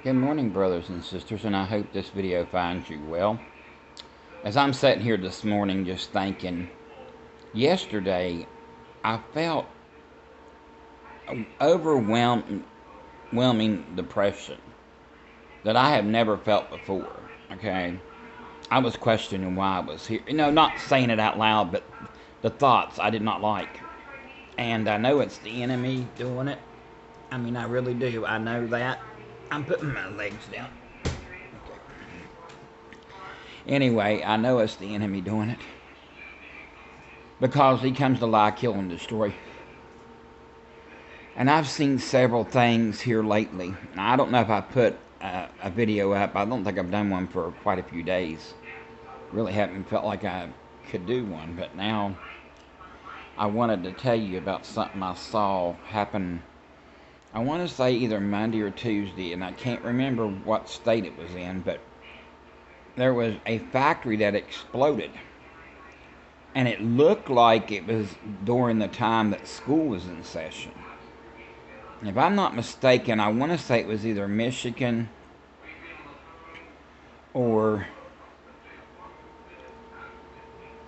Good morning, brothers and sisters, and I hope this video finds you well. As I'm sitting here this morning just thinking, yesterday I felt overwhelming depression that I have never felt before, okay? I was questioning why I was here. Not saying it out loud, but the thoughts I did not like. And I know it's the enemy doing it. I really do. I know that. I'm putting my legs down. Anyway, I know it's the enemy doing it because he comes to lie, kill, and destroy. And I've seen several things here lately. Now, I don't know if I put a video up. I don't think I've done one for quite a few days. Really haven't felt like I could do one, but now I wanted to tell you about something I saw happen. I want to say either Monday or Tuesday, and I can't remember what state it was in, but there was a factory that exploded. And it looked like it was during the time that school was in session. If I'm not mistaken, I want to say it was either Michigan or...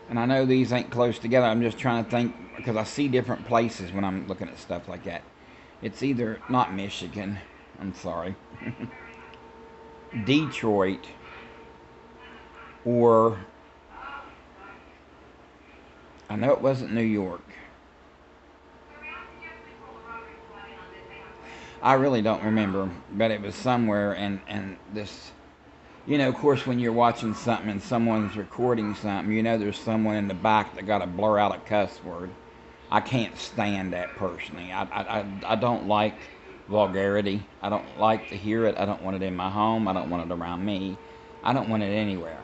And I know these ain't close together. I'm just trying to think because I see different places when I'm looking at stuff like that. It's either not Michigan. I'm sorry. Detroit or... I know it wasn't New York. I really don't remember, but it was somewhere, and this, of course, when you're watching something and someone's recording something, there's someone in the back that got to blur out a cuss word. I can't stand that personally. I don't like vulgarity. I don't like to hear it. I don't want it in my home. I don't want it around me. I don't want it anywhere.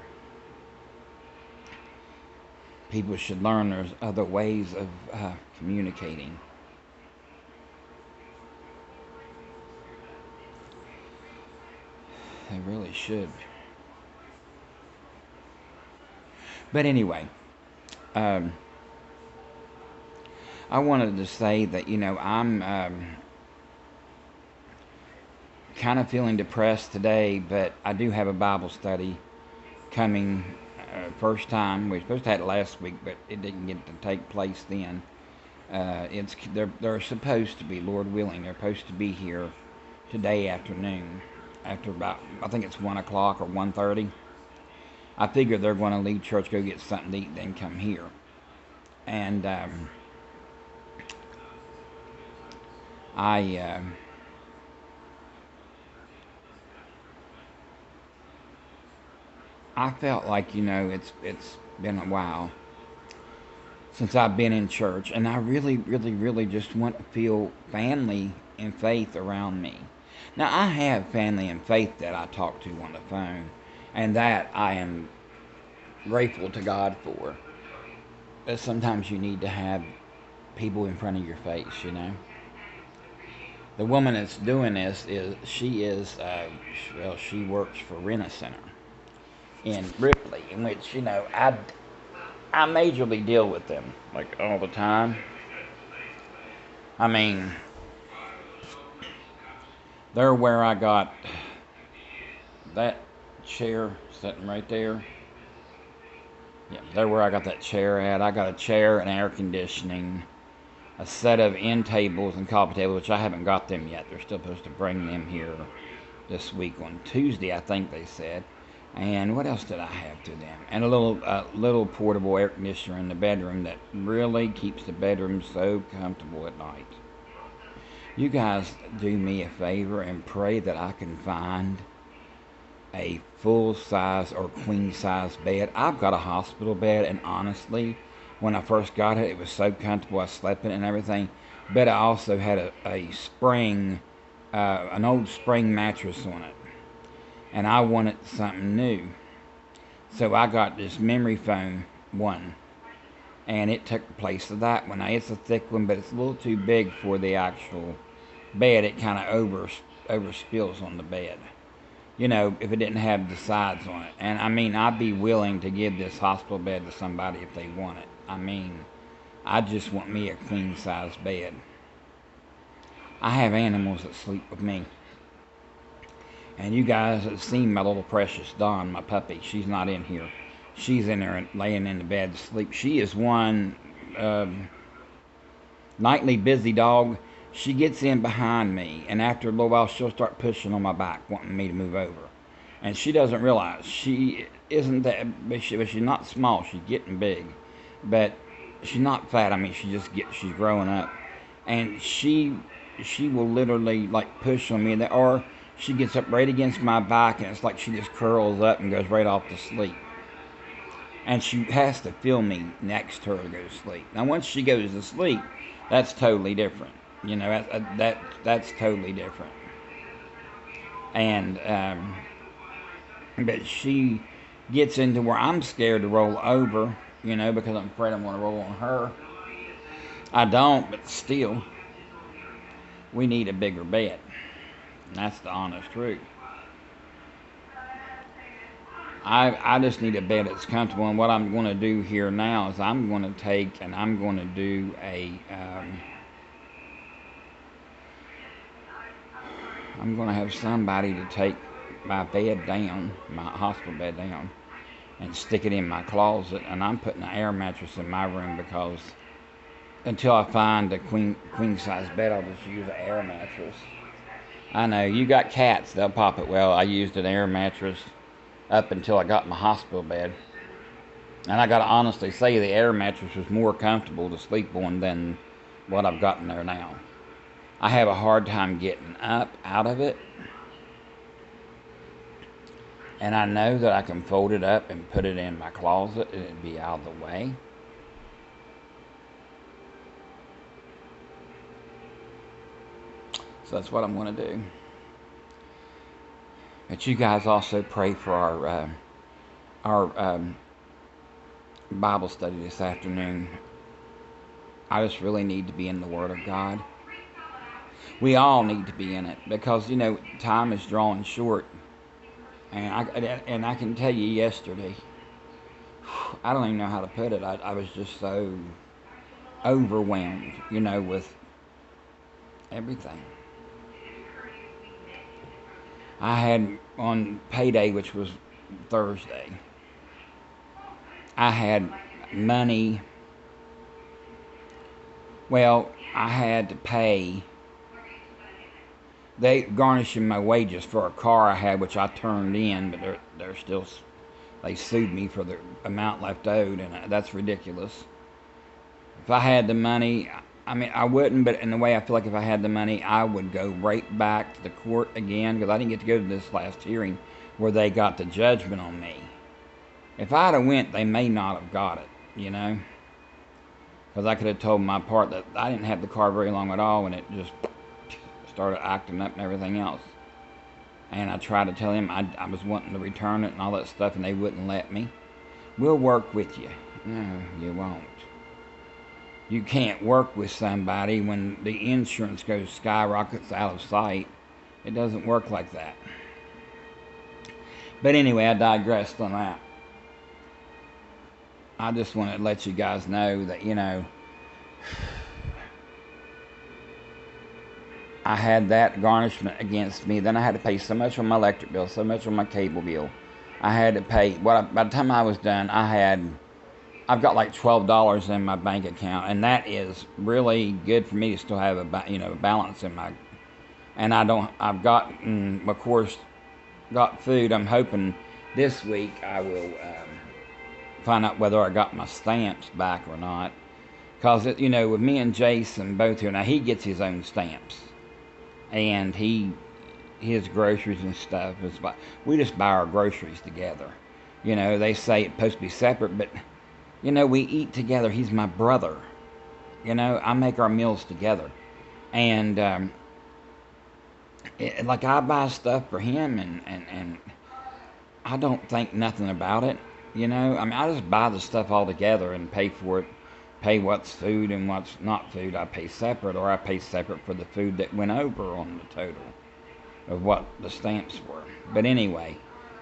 People should learn there's other ways of communicating. They really should. But anyway, I wanted to say that, I'm kind of feeling depressed today, but I do have a Bible study coming first time. We were supposed to have it last week, but it didn't get to take place then. They're supposed to be, Lord willing, they're supposed to be here today afternoon after about, I think it's 1 o'clock or 1:30. I figure they're going to leave church, go get something to eat, then come here. And I felt like, it's been a while since I've been in church, and I really, really, really just want to feel family and faith around me. Now, I have family and faith that I talk to on the phone, and that I am grateful to God for. But sometimes you need to have people in front of your face. The woman that's doing this she works for Rent-A-Center in Ripley, in which, I majorly deal with them, like, all the time. They're where I got that chair sitting right there. Yeah, they're where I got that chair at. I got a chair and air conditioning, a set of end tables and coffee tables, which I haven't got them yet. They're still supposed to bring them here this week on Tuesday, I think they said. And what else did I have to them? And a little portable air conditioner in the bedroom that really keeps the bedroom so comfortable at night. You guys do me a favor and pray that I can find a full-size or queen-size bed. I've got a hospital bed, and honestly, when I first got it, it was so comfortable. I slept in it and everything. But I also had a spring, an old spring mattress on it. And I wanted something new. So I got this memory foam one. And it took the place of that one. Now, it's a thick one, but it's a little too big for the actual bed. It kind of overspills on the bed. If it didn't have the sides on it. And I'd be willing to give this hospital bed to somebody if they want it. I just want me a queen size bed. I have animals that sleep with me. And you guys have seen my little precious Dawn, my puppy. She's not in here. She's in there laying in the bed to sleep. She is one nightly busy dog. She gets in behind me, and after a little while, she'll start pushing on my back, wanting me to move over. And she doesn't realize she isn't that, but she's not small. She's getting big, but she's not fat. I mean, she's growing up, and she will literally like push on me, or she gets up right against my back, and it's like she just curls up and goes right off to sleep. And she has to feel me next to her to go to sleep. Now, once she goes to sleep, that's totally different. You know, that's totally different. And but she gets into where I'm scared to roll over, you know, because I'm afraid I'm going to roll on her. I don't, but still, we need a bigger bed. And that's the honest truth. I just need a bed that's comfortable. And what I'm going to do here now is I'm going to take and I'm going to do I'm going to have somebody to take my bed down, my hospital bed down, and stick it in my closet. And I'm putting an air mattress in my room because until I find a queen size bed, I'll just use an air mattress. I know, you got cats, they'll pop it. Well, I used an air mattress up until I got my hospital bed. And I gotta honestly say the air mattress was more comfortable to sleep on than what I've got in there now. I have a hard time getting up out of it. And I know that I can fold it up and put it in my closet and it'd be out of the way. So that's what I'm going to do. But you guys also pray for our Bible study this afternoon. I just really need to be in the Word of God. We all need to be in it because, you know, time is drawing short. And I can tell you yesterday, I don't even know how to put it. I was just so overwhelmed, you know, with everything. I had on payday, which was Thursday, I had money. Well, I had to pay. They garnishing my wages for a car I had, which I turned in, but they're still, they sued me for the amount left owed, and that's ridiculous. If I had the money, I mean, I wouldn't, but in the way I feel like if I had the money, I would go right back to the court again, because I didn't get to go to this last hearing where they got the judgment on me. If I'd have went, they may not have got it, you know, because I could have told my part that I didn't have the car very long at all, and it just started acting up and everything else. And I tried to tell him I was wanting to return it and all that stuff, and they wouldn't let me. We'll work with you. No, you won't. You can't work with somebody when the insurance goes skyrockets out of sight. It doesn't work like that. But anyway, I digressed on that. I just want to let you guys know that, you know, I had that garnishment against me. Then I had to pay so much on my electric bill, so much on my cable bill. I had to pay, by the time I was done, I've got like $12 in my bank account, and that is really good for me to still have a balance in my, and I've got, of course, got food. I'm hoping this week I will find out whether I got my stamps back or not. Because, you know, with me and Jason both here, now he gets his own stamps. And his groceries and stuff, we just buy our groceries together. You know, they say it's supposed to be separate, but, you know, we eat together. He's my brother. You know, I make our meals together. And, like, I buy stuff for him, and I don't think nothing about it. You know, I mean, I just buy the stuff all together and pay for it. Pay what's food and what's not food. I pay separate, or I pay separate for the food that went over on the total of what the stamps were. But anyway,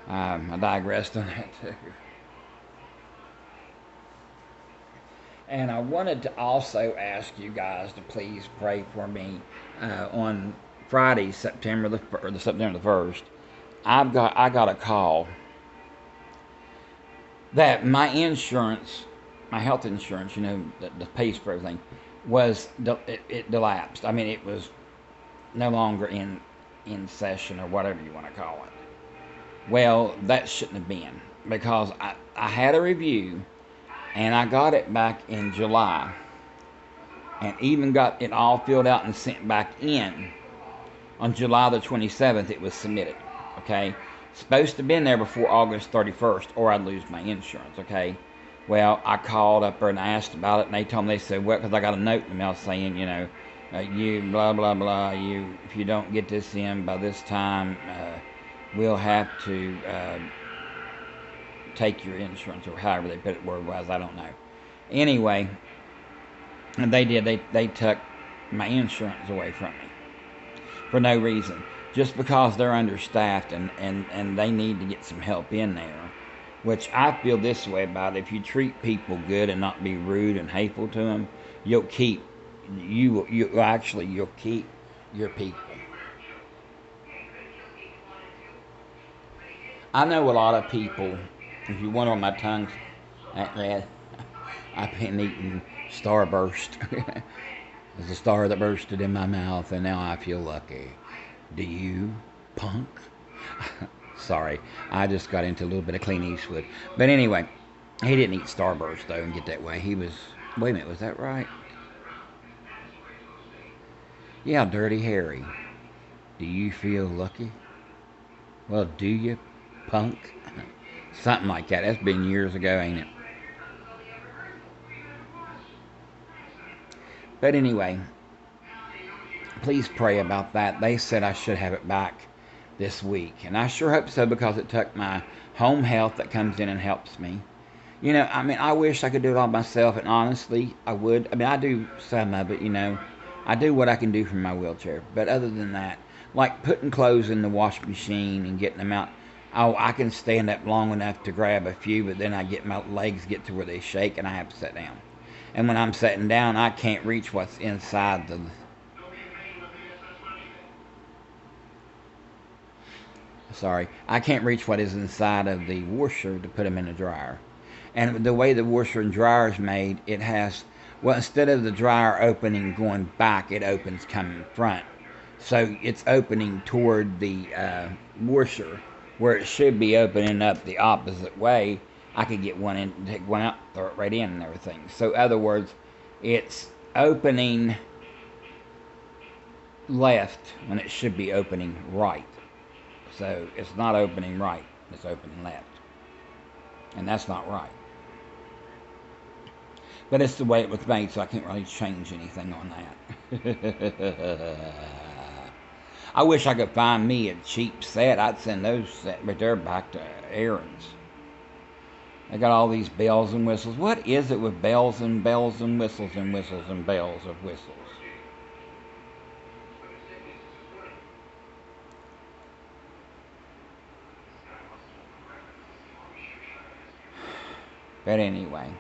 I digressed on that too. And I wanted to also ask you guys to please pray for me on Friday, September the 1st. I got a call that my insurance, my health insurance, that pays for everything, it elapsed. I mean, it was no longer in session or whatever you want to call it. Well, that shouldn't have been, because I had a review and I got it back in July, and even got it all filled out and sent back in on July the 27th. It was submitted. Okay, supposed to have been there before August 31st, or I'd lose my insurance. Okay, well, I called up there and asked about it, and they told me, they said, well, because I got a note in the mail saying, you blah blah blah, if you don't get this in by this time, we'll have to take your insurance, or however they put it word-wise, I don't know. Anyway, and they did. They took my insurance away from me for no reason, just because they're understaffed, and they need to get some help in there. Which I feel this way about it. If you treat people good and not be rude and hateful to them, you'll keep you'll keep your people. I know a lot of people. If you wonder why my tongue's that red, I've been eating Starburst. There's a star that bursted in my mouth, and now I feel lucky. Do you, punk? Sorry, I just got into a little bit of Clint Eastwood. But anyway, he didn't eat Starburst, though, and get that way. He was... Wait a minute, was that right? Yeah, Dirty Harry. Do you feel lucky? Well, do you, punk? Something like that. That's been years ago, ain't it? But anyway, please pray about that. They said I should have it back this week, and I sure hope so, because it took my home health that comes in and helps me. I mean, I wish I could do it all myself, and honestly, I would. I mean, I do some of it, I do what I can do from my wheelchair, but other than that, like putting clothes in the wash machine and getting them out, I can stand up long enough to grab a few, but then my legs get to where they shake, and I have to sit down. And when I'm sitting down, I can't reach what's inside the... Sorry, I can't reach what is inside of the washer to put them in the dryer. And the way the washer and dryer is made, it has... Well, instead of the dryer opening going back, it opens coming front. So it's opening toward the washer, where it should be opening up the opposite way. I could get one in, take one out, throw it right in and everything. So, in other words, it's opening left when it should be opening right. So, it's not opening right, it's opening left. And that's not right. But it's the way it was made, so I can't really change anything on that. I wish I could find me a cheap set. I'd send those set right there back to Aaron's. They got all these bells and whistles. What is it with bells and whistles and whistles and bells of whistles? But anyway,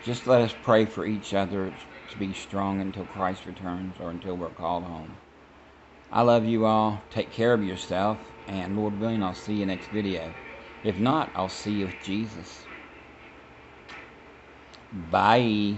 just let us pray for each other to be strong until Christ returns, or until we're called home. I love you all. Take care of yourself, and Lord willing, I'll see you next video. If not, I'll see you with Jesus. Bye.